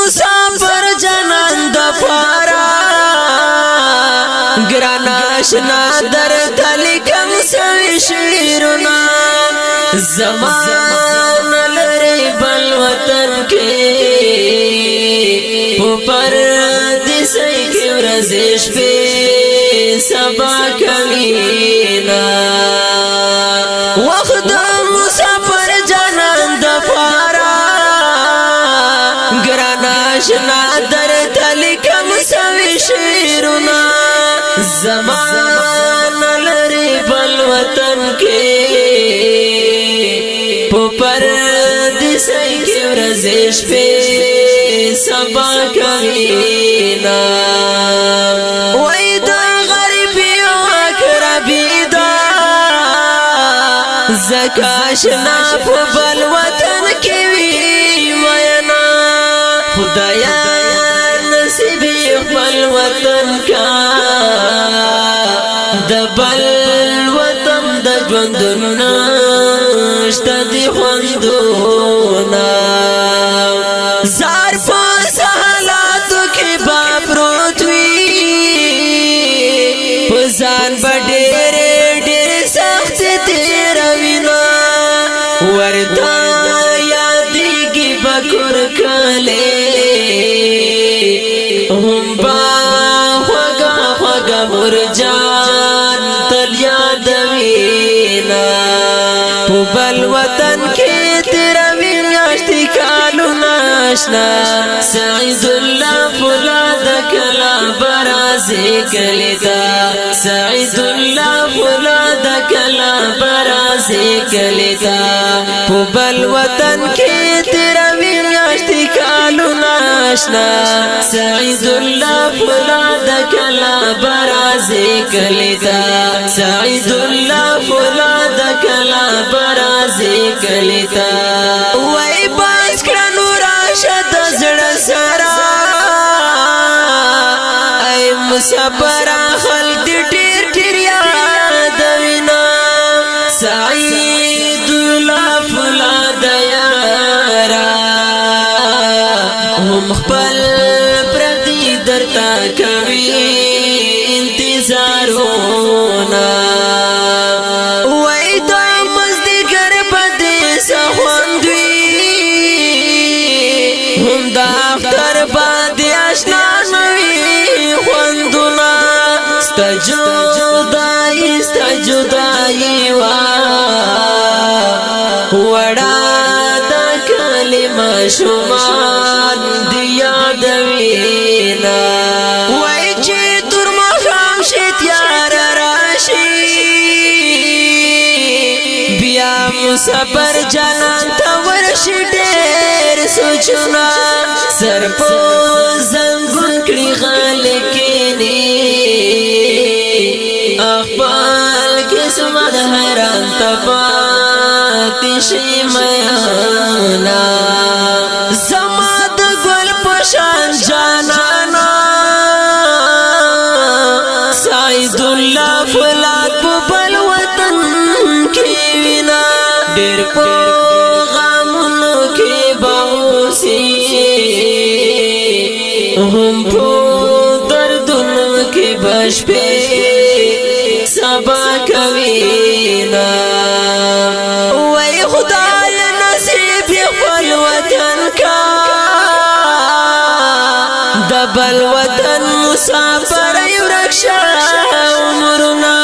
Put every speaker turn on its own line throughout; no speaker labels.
مسافر جنان د پارا ګران آشنا در تلکم سوي شیرنا زمان لري بل وطن کې پر دسي کې ورزش په سبا کمینا وخت مسافر جنان د پارا ګران آشنا در تلکم سوي شیرنا زمان لري بل وطن کې پر دسي کې ورزش په سبا کمینا وای دا غریب یو اقربی دا زکاشنا په بل وطن کې وی وینا خدایا نصیب خپل وطن کا د بل وطن د ژوندونه شته دی خوندونه زار په سهالاتو کې باپروت وي په ځان به ډېر سخت تېروينه ورته یادېږي بکور کلی هم با خوږه مرجان تل یادوينه په بل وطن کې تېروي میاشتې کالونه آشنا سعید الله فولاد کلا برازي کلیتا سعید الله فولاد کلا برازي کلیتا په بل وطن کې تېروي میاشتې کالونه آشنا سعید الله فولاد کلا برازي کلیتا سعید الله فولاد کلا برازي کلیتا وای باز کړنو راشد زړه سرا ای مسافر خلد ډېر یاد وینا سعید الله فولاد یارا هم خپل پردي درتا کوي انتظارونه وای دا مزدګر بده سخوندوي هم دا اختر باندې آشنا نوي خوندونه ستجدای وا وړا د کلمه شومان دی یادوینا وای چې تر مخام شي تیار راشي بیا مسافر جنان ته ورشي ډېر سوچونه سر په زنګون کړي غلکینی خپل قسمت حیران تپاتی شي میانا زما د ګل پشان جانانا سعید الله فولاد په بل وطن کې وینا ډېر په غمونو کې باوسی هم په دردونو کې بشپې سبا کوینا وای خدای نصیب خپل وطن کا د بل وطن مسافر یو رکشا عمرنا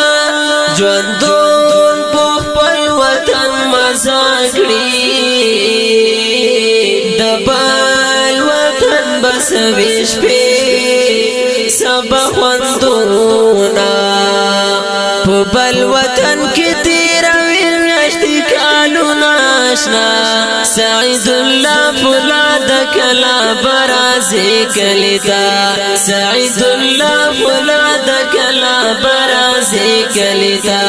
ژوندون په خپل وطن مزه کړي د بل وطن بس ویش په سبا خوندونه په بل وطن کې تېروي میاشتې کالونه آشنا سعید الله فولاد کلا برازي کلیتا سعید الله فولاد کلا برازي کلیتا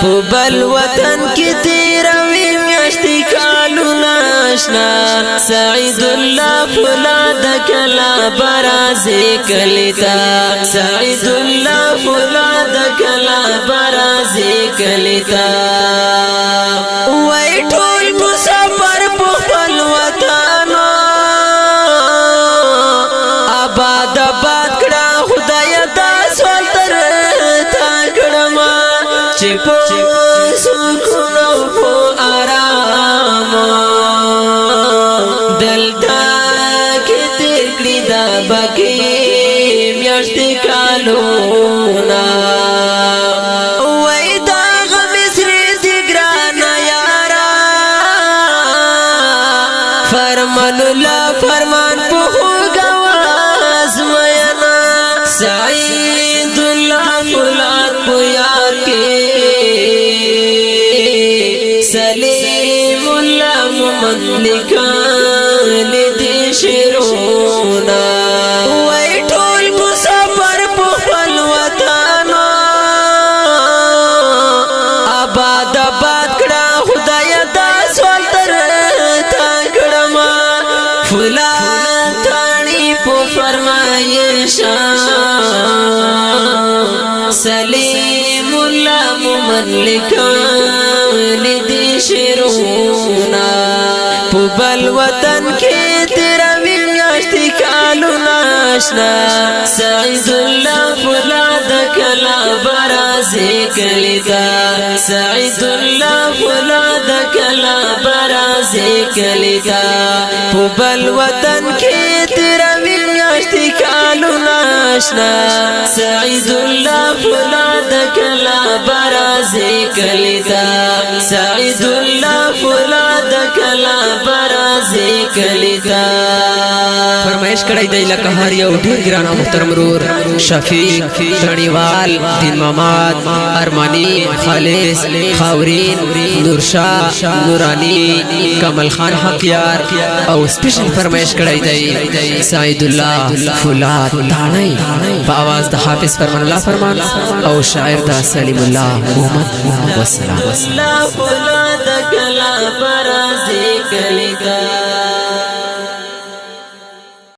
په بل وطن کې تېروي میاشتې کالونه آشنا سعید الله فولاد کلا برازي کلیتا سعید الله فولاد کلا برازي کلیتا وای ټول مسافر په خپل وطن چپو سکونو پو آرام دلتا کی تیر کړی دا بکی میاشت کالونا وای دا غمصر دی ګران یارا فرمان الله فرمان په غواز مینا سعید الله فلات پویا کې سلیم الله محمد لیکان دي شرونا وای ټول مسافر په خپل وطن آباد آباد کړه خدای دا سوال تر تا کړم فلان تانی په فرمایش سلیم الله محمد لیکان دي شرونا په بل وطن کې تیرا میاشت کالونا آشنا سعید الله فلاد کلا برازي کلیتا سعید الله فلاد کلا برازي کلیتا په بل وطن کې تیرا میاشت کالونا آشنا سعید الله فلاد کلا برازي کلیتا سعید الله فلاد کلا برازي کلیتا
فرمایش کړی دی لکه هر یو ډیر ګران او محترم رور شفیق تړیوال دین محمد ارمانی خالص خاورین نورشاه نورانی کمل خان حقیار او سپیشل فرمایش کړی دی سعید الله فولاد دانی په आवाज د حافظ فرمان الله فرمان او شاعر د سلیم الله محمد والسلام
الله فولاد کلا برازي کلیتا